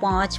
5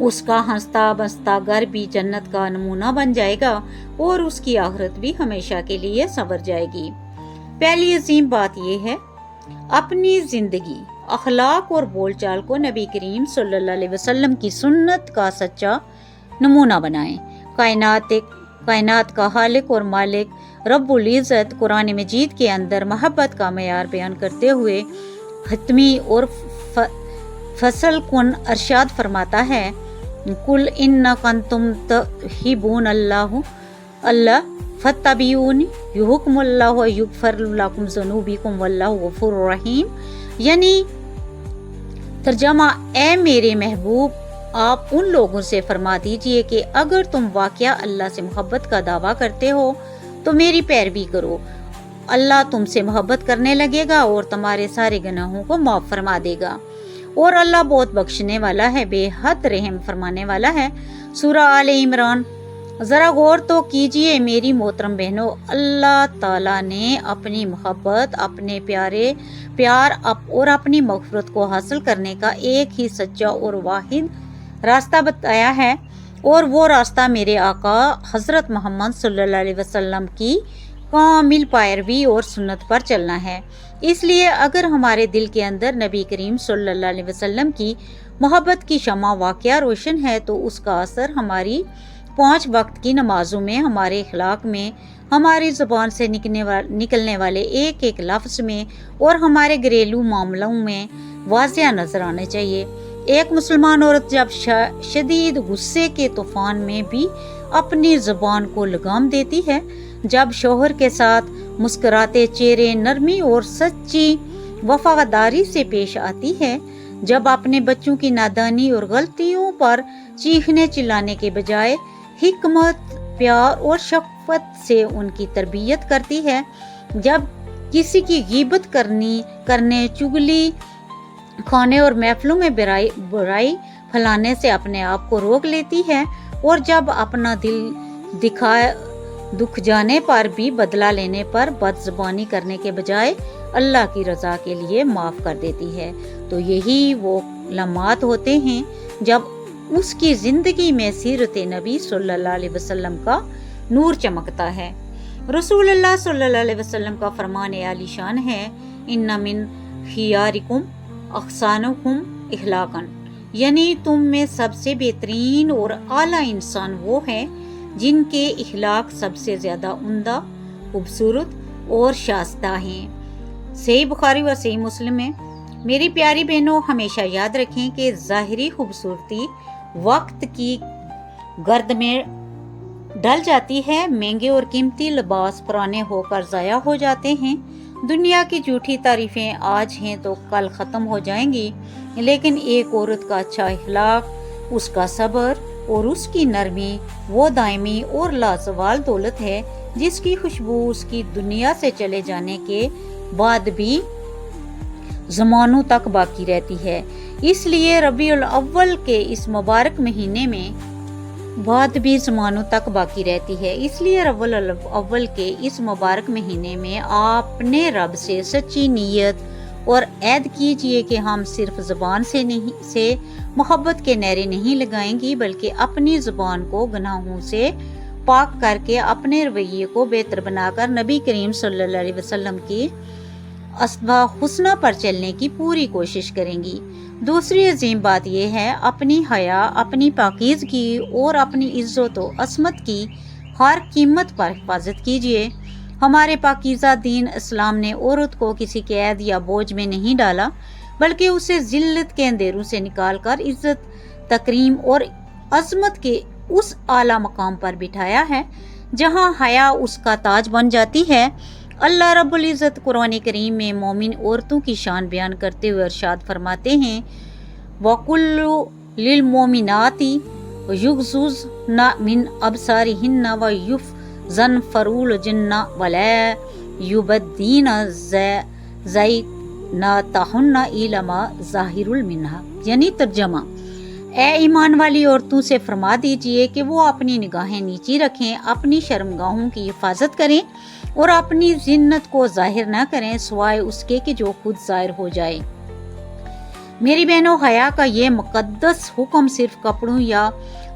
اس کا ہنستا بستا گھر بھی جنت کا نمونہ بن جائے گا اور اس کی آخرت بھی ہمیشہ کے لیے سنور جائے گی۔ پہلی عظیم بات یہ ہے، اپنی زندگی، اخلاق اور بول چال کو نبی کریم صلی اللہ علیہ وسلم کی سنت کا سچا نمونہ بنائیں۔ کائنات کا خالق اور مالک رب العزت قرآن مجید کے اندر محبت کا معیار بیان کرتے ہوئے حتمی اور فصل کن ارشاد فرماتا ہے، قل ان کنتم تحبون اللہ فاتبعونی یحببکم اللہ ویغفر لکم ذنوبکم واللہ غفور رحیم۔ یعنی ترجمہ، اے میرے محبوب، آپ ان لوگوں سے فرما دیجئے کہ اگر تم واقعہ اللہ سے محبت کا دعویٰ کرتے ہو تو میری پیروی کرو، اللہ تم سے محبت کرنے لگے گا اور تمہارے سارے گناہوں کو معاف فرما دے گا، اور اللہ بہت بخشنے والا ہے، بے حد رحم فرمانے والا ہے۔ سورہ آل عمران۔ ذرا غور تو کیجئے میری محترم بہنوں، اللہ تعالیٰ نے اپنی محبت، اپنے پیار اور اپنی مغفرت کو حاصل کرنے کا ایک ہی سچا اور واحد راستہ بتایا ہے، اور وہ راستہ میرے آقا حضرت محمد صلی اللہ علیہ وسلم کی کامل پیروی اور سنت پر چلنا ہے۔ اس لیے اگر ہمارے دل کے اندر نبی کریم صلی اللہ علیہ وسلم کی محبت کی شمع واقعہ روشن ہے تو اس کا اثر ہماری 5 وقت کی نمازوں میں، ہمارے اخلاق میں، ہماری زبان سے نکلنے والے ایک ایک لفظ میں اور ہمارے گھریلو معاملوں میں واضح نظر آنے چاہیے۔ ایک مسلمان عورت جب شدید غصے کے طوفان میں بھی اپنی زبان کو لگام دیتی ہے، جب شوہر کے ساتھ مسکراتے چہرے، نرمی اور سچی وفاداری سے پیش آتی ہے، جب اپنے بچوں کی نادانی اور غلطیوں پر چیخنے چلانے کے بجائے حکمت، پیار اور شفقت سے ان کی تربیت کرتی ہے، جب کسی کی غیبت کرنے، چغلی کھانے اور محفلوں میں برائی پھیلانے سے اپنے آپ کو روک لیتی ہے، اور جب اپنا دل دکھ جانے پر بھی بدلہ لینے پر بد زبانی کرنے کے بجائے اللہ کی رضا کے لیے معاف کر دیتی ہے، تو یہی وہ لمحات ہوتے ہیں جب اس کی زندگی میں سیرت نبی صلی اللہ علیہ وسلم کا نور چمکتا ہے۔ رسول اللہ صلی اللہ علیہ وسلم کا فرمان عالی شان ہے، ان من خیارکم احسنکم اخلاقا، یعنی تم میں سب سے بہترین اور اعلیٰ انسان وہ ہیں جن کے اخلاق سب سے زیادہ عمدہ، خوبصورت اور شائستہ ہیں۔ صحیح بخاری و صحیح مسلم میں۔ میری پیاری بہنوں، ہمیشہ یاد رکھیں کہ ظاہری خوبصورتی وقت کی گرد میں ڈل جاتی ہے، مہنگے اور قیمتی لباس پرانے ہو کر ضائع ہو جاتے ہیں، دنیا کی جھوٹی تعریفیں آج ہیں تو کل ختم ہو جائیں گی، لیکن ایک عورت کا اچھا اخلاق، اس کا صبر اور اس کی نرمی وہ دائمی اور لازوال دولت ہے جس کی خوشبو اس کی دنیا سے چلے جانے کے بعد بھی زمانوں تک باقی رہتی ہے۔ اس لیے ربیع الاول کے اس مبارک مہینے میں آپ نے رب سے سچی نیت اور عہد کیجئے کہ ہم صرف زبان سے محبت کے نعرے نہیں لگائیں گی، بلکہ اپنی زبان کو گناہوں سے پاک کر کے اپنے رویے کو بہتر بنا کر نبی کریم صلی اللہ علیہ وسلم کی اسوہ حسنہ پر چلنے کی پوری کوشش کریں گی۔ دوسری عظیم بات یہ ہے، اپنی حیا، اپنی پاکیزگی اور اپنی عزت و عصمت کی ہر قیمت پر حفاظت کیجیے۔ ہمارے پاکیزہ دین اسلام نے عورت کو کسی قید یا بوجھ میں نہیں ڈالا، بلکہ اسے ذلت کے اندھیروں سے نکال کر عزت، تکریم اور عظمت کے اس اعلیٰ مقام پر بٹھایا ہے جہاں حیا اس کا تاج بن جاتی ہے۔ اللہ رب العزت قرآن کریم میں مومن عورتوں کی شان بیان کرتے ہوئے ارشاد فرماتے ہیں، وَقُلُّ لِلْمُؤْمِنَاتِ يُغْضُضْنَ مِنْ أَبْصَارِهِنَّ وَيُحْفِظْنَ فُرُوجَهُنَّ وَلَا يُبْدِينَ زِینَتَہُنَّ إِلَّا مَا ظَاہِرٌ مِنْہَا، یعنی ترجمہ، اے ایمان والی عورتوں سے فرما دیجئے کہ وہ اپنی نگاہیں نیچی رکھیں، اپنی شرمگاہوں کی حفاظت کریں اور اپنی زینت کو ظاہر نہ کریں سوائے اس کے کہ جو خود ظاہر ہو جائے۔ میری بہنوں، حیا کا یہ مقدس حکم صرف کپڑوں یا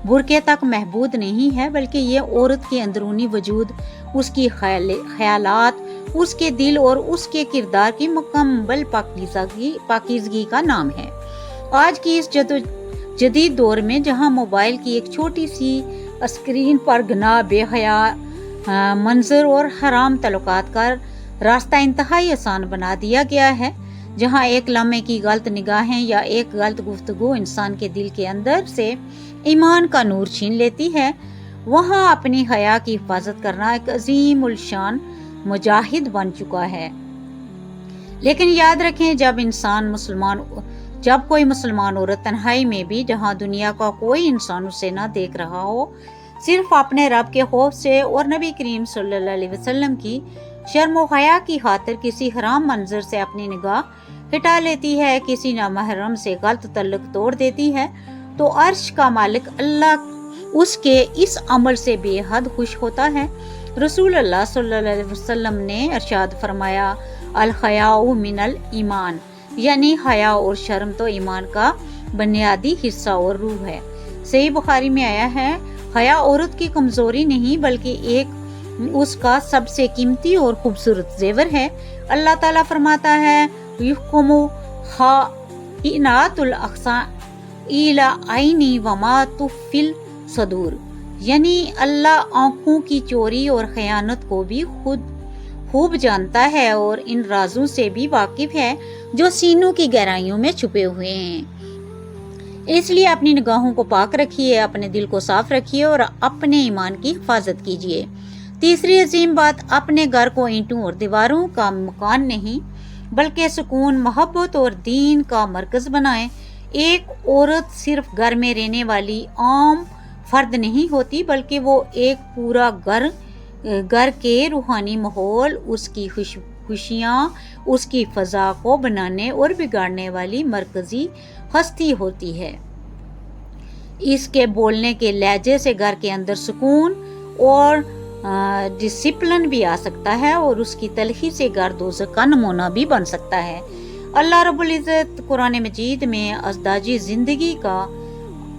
برقعے تک محدود نہیں ہے، بلکہ یہ عورت کے اندرونی وجود، اس کی خیالات، اس کے دل اور اس کے کردار کی مکمل پاکیزگی کا نام ہے۔ آج کی اس جدید دور میں جہاں موبائل کی ایک چھوٹی سی اسکرین پر گناہ، بے حیا منظر اور حرام تعلقات کا راستہ انتہائی آسان بنا دیا گیا ہے، جہاں ایک لمحے کی غلط نگاہیں یا ایک غلط گفتگو انسان کے دل کے اندر سے ایمان کا نور چھین لیتی ہے، وہاں اپنی حیا کی حفاظت کرنا ایک عظیم الشان مجاہد بن چکا ہے۔ لیکن یاد رکھیں، جب کوئی مسلمان عورت تنہائی میں بھی، جہاں دنیا کا کوئی انسان اسے نہ دیکھ رہا ہو، صرف اپنے رب کے خوف سے اور نبی کریم صلی اللہ علیہ وسلم کی شرم و حیا کی خاطر کسی حرام منظر سے اپنی نگاہ ہٹا لیتی ہے، کسی نامحرم سے غلط تعلق توڑ دیتی ہے، تو عرش کا مالک اللہ اس کے اس عمل سے بے حد خوش ہوتا ہے۔ رسول اللہ صلی اللہ علیہ وسلم نے ارشاد فرمایا، الحیاء من الایمان، یعنی حیا اور شرم تو ایمان کا بنیادی حصہ اور روح ہے۔ صحیح بخاری میں آیا ہے، حیا عورت کی کمزوری نہیں بلکہ اس کا سب سے قیمتی اور خوبصورت زیور ہے۔ اللہ تعالیٰ فرماتا ہے، یحکم خائنات الاعین الی عینی وما تخفی الصدور، یعنی اللہ آنکھوں کی چوری اور خیانت کو بھی خوب جانتا ہے اور ان رازوں سے بھی واقف ہے جو سینوں کی گہرائیوں میں چھپے ہوئے ہیں۔ اس لیے اپنی نگاہوں کو پاک رکھیے، اپنے دل کو صاف رکھیے اور اپنے ایمان کی حفاظت کیجیے۔ تیسری عظیم بات، اپنے گھر کو اینٹوں اور دیواروں کا مکان نہیں بلکہ سکون، محبت اور دین کا مرکز بنائیں۔ ایک عورت صرف گھر میں رہنے والی عام فرد نہیں ہوتی، بلکہ وہ ایک پورا گھر کے روحانی ماحول، اس کی خوشیاں، اس کی فضا کو بنانے اور بگاڑنے والی مرکزی ہستی ہوتی ہے۔ اس کے بولنے کے لہجے سے گھر کے اندر سکون اور ڈسپلن بھی آ سکتا ہے اور اس کی تلخی سے گھر دوزخ کا نمونہ بھی بن سکتا ہے۔ اللہ رب العزت قرآن مجید میں ازدواجی زندگی کا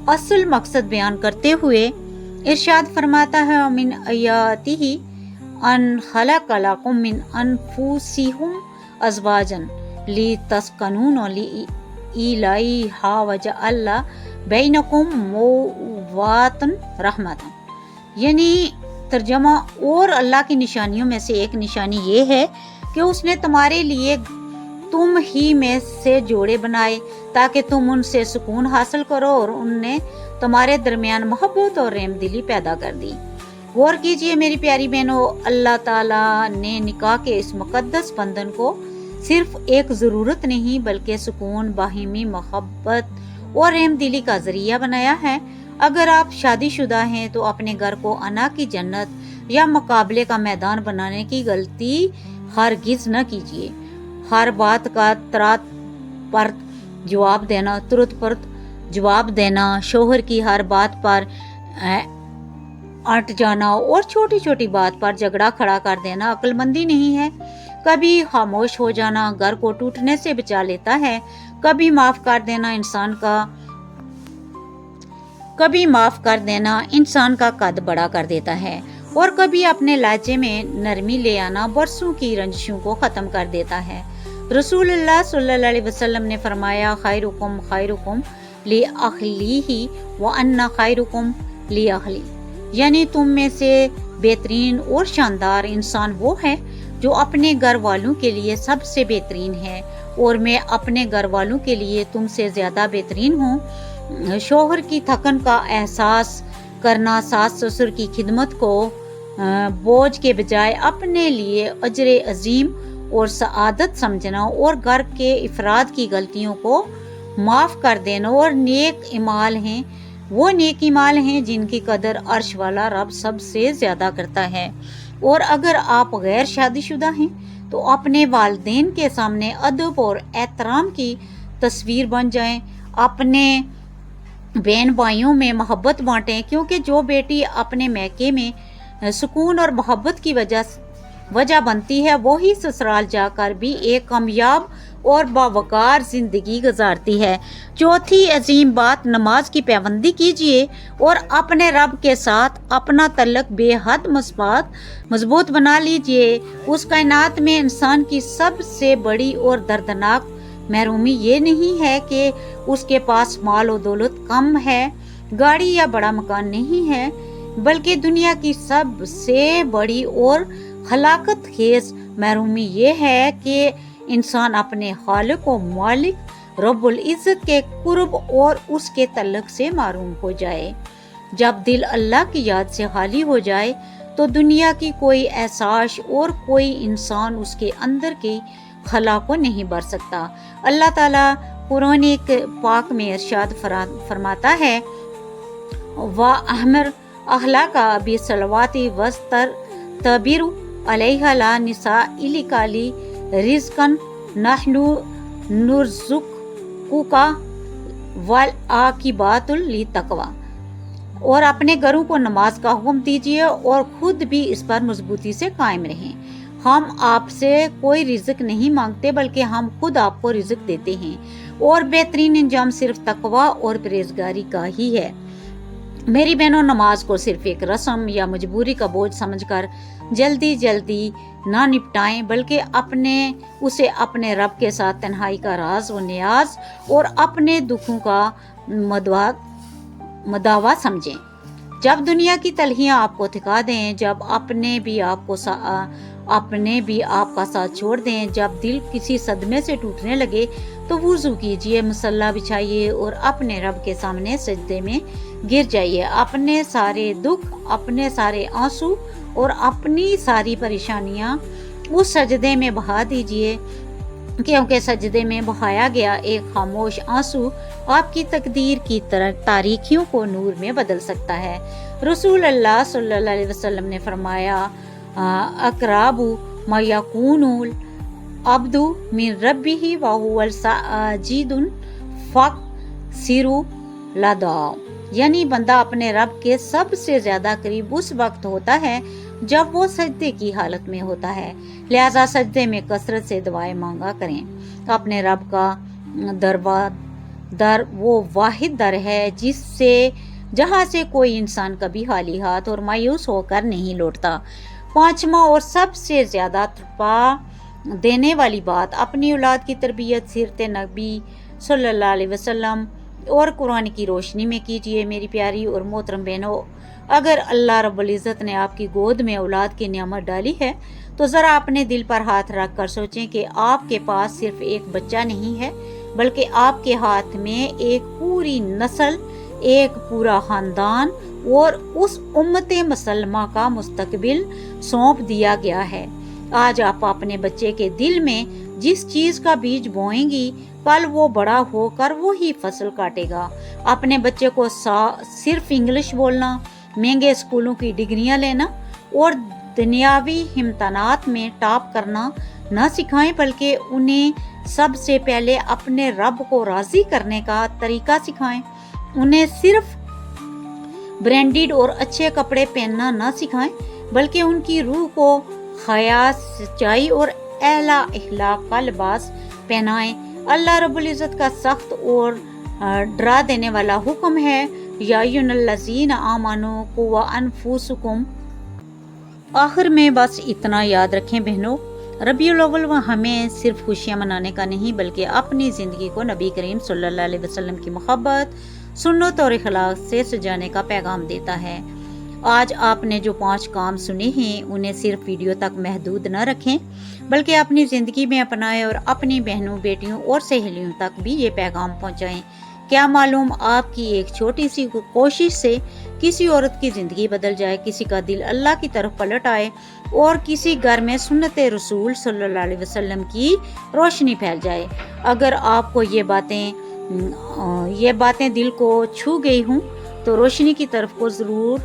اصل مقصد بیان کرتے ہوئے ارشاد فرماتا ہے، من آیاتہ ان خلق لکم من انفسکم ازواجا لتسکنوا الیہا وجعل بینکم مودۃ رحمۃ، یعنی ترجمہ، اور اللہ کی نشانیوں میں سے ایک نشانی یہ ہے کہ اس نے تمہارے لیے تم ہی میں سے جوڑے بنائے تاکہ تم ان سے سکون حاصل کرو، اور ان نے تمہارے درمیان محبت اور رحم دلی پیدا کر دی۔ غور کیجئے میری پیاری بہنوں، اللہ تعالیٰ نے نکاح کے اس مقدس بندھن کو صرف ایک ضرورت نہیں بلکہ سکون، باہمی محبت اور رحم دلی کا ذریعہ بنایا ہے۔ اگر آپ شادی شدہ ہیں تو اپنے گھر کو انا کی جنت یا مقابلے کا میدان بنانے کی غلطی ہرگز نہ کیجیے۔ ہر بات کا ترت پرت جواب دینا، شوہر کی ہر بات پر اٹ جانا اور چھوٹی چھوٹی بات پر جھگڑا کھڑا کر دینا عقل مندی نہیں ہے۔ کبھی خاموش ہو جانا گھر کو ٹوٹنے سے بچا لیتا ہے، کبھی معاف کر دینا انسان کا قد بڑا کر دیتا ہے، اور کبھی اپنے لہجے میں نرمی لے آنا برسوں کی رنجشوں کو ختم کر دیتا ہے۔ رسول اللہ صلی اللہ علیہ وسلم نے فرمایا، خیرکم خیرکم لأہلہ وأنا خیرکم لأہلی، یعنی تم میں سے بہترین اور شاندار انسان وہ ہے جو اپنے گھر والوں کے لیے سب سے بہترین ہے، اور میں اپنے گھر والوں کے لیے تم سے زیادہ بہترین ہوں۔ شوہر کی تھکن کا احساس کرنا، ساس سسر کی خدمت کو بوجھ کے بجائے اپنے لیے اجر عظیم اور سعادت سمجھنا، اور گھر کے افراد کی غلطیوں کو معاف کر دینا، اور وہ نیک اعمال ہیں جن کی قدر عرش والا رب سب سے زیادہ کرتا ہے۔ اور اگر آپ غیر شادی شدہ ہیں تو اپنے والدین کے سامنے ادب اور احترام کی تصویر بن جائیں، اپنے بہن بھائیوں میں محبت بانٹیں، کیونکہ جو بیٹی اپنے میکے میں سکون اور محبت کی وجہ بنتی ہے، وہی سسرال جا کر بھی ایک کامیاب اور باوقار زندگی گزارتی ہے۔ چوتھی عظیم بات، نماز کی پابندی کیجیے اور اپنے رب کے ساتھ اپنا تعلق بے حد مضبوط بنا لیجیے۔ اس کائنات میں انسان کی سب سے بڑی اور دردناک محرومی یہ نہیں ہے کہ اس کے پاس مال و دولت کم ہے، گاڑی یا بڑا مکان نہیں ہے، بلکہ دنیا کی سب سے بڑی اور ہلاکت خیز محرومی یہ ہے کہ انسان اپنے خالق و مالک رب العزت کے قرب اور اس کے تعلق سے محروم ہو جائے۔ جب دل اللہ کی یاد سے خالی ہو جائے تو دنیا کی کوئی احساس اور کوئی انسان اس کے اندر کی خلا کو نہیں بھر سکتا۔ اللہ تعالیٰ قرآن پاک میں ارشاد فرماتا ہے، وَأَمِرْ أَهْلَكَ بِالصَّلَوَاتِ وَاسْتَغْفِرْ عَلَيْهَا لَا نِسَائِكَ رِزْقًا نَحْنُ نُرْزُقُكَ وَالْعَاقِبَةُ لِلتَّقْوَىٰ۔ اور اپنے گھروں کو نماز کا حکم دیجیے اور خود بھی اس پر مضبوطی سے قائم رہیں۔ ہم آپ سے کوئی رزق نہیں مانگتے بلکہ ہم خود آپ کو رزق دیتے ہیں، اور بہترین انجام صرف تقوی اور پرہیزگاری کا ہی ہے۔ میری بہنوں، نماز کو صرف ایک رسم یا مجبوری کا بوجھ سمجھ کر جلدی نہ نپٹائیں، بلکہ اسے اپنے رب کے ساتھ تنہائی کا راز و نیاز اور اپنے دکھوں کا مداوا سمجھیں۔ جب دنیا کی تلخیاں آپ کو تھکا دیں، جب اپنے بھی آپ کا ساتھ چھوڑ دیں، جب دل کسی صدمے سے ٹوٹنے لگے تو وضو کیجیے، مصلی بچھائیے اور اپنے رب کے سامنے سجدے میں گر جائیے۔ اپنے سارے دکھ، اپنے سارے آنسو اور اپنی ساری پریشانیاں اس سجدے میں بہا دیجیے، کیونکہ سجدے میں بہایا گیا ایک خاموش آنسو آپ کی تقدیر کی تاریکیوں کو نور میں بدل سکتا ہے۔ رسول اللہ صلی اللہ علیہ وسلم نے فرمایا، اقرب ما یکون العبد من ربہ وہو ساجد فاکثروا الدعاء، یعنی بندہ اپنے رب کے سب سے زیادہ قریب اس وقت ہوتا ہے جب وہ سجدے کی حالت میں ہوتا ہے، لہذا سجدے میں کثرت سے دعائیں مانگا کریں۔ اپنے رب کا در وہ واحد در ہے جہاں سے کوئی انسان کبھی خالی ہاتھ اور مایوس ہو کر نہیں لوٹتا۔ پانچواں اور سب سے زیادہ تڑپا دینے والی بات، اپنی اولاد کی تربیت سیرت نبی صلی اللہ علیہ وسلم اور قرآن کی روشنی میں کیجیے۔ میری پیاری اور محترم بہنوں، اگر اللہ رب العزت نے آپ کی گود میں اولاد کی نعمت ڈالی ہے تو ذرا اپنے دل پر ہاتھ رکھ کر سوچیں کہ آپ کے پاس صرف ایک بچہ نہیں ہے، بلکہ آپ کے ہاتھ میں ایک پوری نسل، ایک پورا خاندان اور اس امت مسلمہ کا مستقبل سونپ دیا گیا ہے۔ آج آپ اپنے بچے کے دل میں جس چیز کا بیج بوئیں گی، کل وہ بڑا ہو کر وہی فصل کاٹے گا۔ اپنے بچے کو صرف انگلش بولنا، مہنگے اسکولوں کی ڈگریاں لینا اور دنیاوی امتحانات میں ٹاپ کرنا نہ سکھائیں، بلکہ انہیں سب سے پہلے اپنے رب کو راضی کرنے کا طریقہ سکھائیں۔ انہیں صرف برانڈڈ اور اچھے کپڑے پہننا نہ سکھائیں، بلکہ ان کی روح کو حیا، سچائی اور اعلیٰ اخلاق کا لباس پہنائیں۔ اللہ رب العزت کا سخت اور ڈرا دینے والا حکم ہے، یا ایھا الذین آمنوا قوا انفسکم۔ آخر میں بس اتنا یاد رکھیں بہنوں، ربیع الاول ہمیں صرف خوشیاں منانے کا نہیں بلکہ اپنی زندگی کو نبی کریم صلی اللہ علیہ وسلم کی محبت، سنت اور اخلاق سے سجانے کا پیغام دیتا ہے۔ آج آپ نے جو 5 کام سنے ہیں انہیں صرف ویڈیو تک محدود نہ رکھیں، بلکہ اپنی زندگی میں اپنائیں اور اپنی بہنوں، بیٹیوں اور سہیلیوں تک بھی یہ پیغام پہنچائیں۔ کیا معلوم آپ کی ایک چھوٹی سی کوشش سے کسی عورت کی زندگی بدل جائے، کسی کا دل اللہ کی طرف پلٹ آئے اور کسی گھر میں سنت رسول صلی اللہ علیہ وسلم کی روشنی پھیل جائے۔ اگر آپ کو یہ باتیں دل کو چھو گئی ہوں تو روشنی کی طرف کو ضرور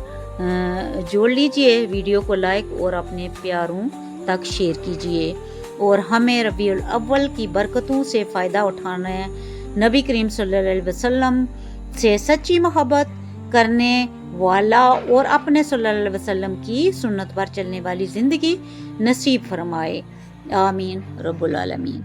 جوڑ لیجئے، ویڈیو کو لائک اور اپنے پیاروں تک شیئر کیجئے، اور ہمیں ربیع الاول کی برکتوں سے فائدہ اٹھانا ہے۔ نبی کریم صلی اللہ علیہ وسلم سے سچی محبت کرنے والا اور اپنے صلی اللہ علیہ وسلم کی سنت پر چلنے والی زندگی نصیب فرمائے، آمین رب العالمین۔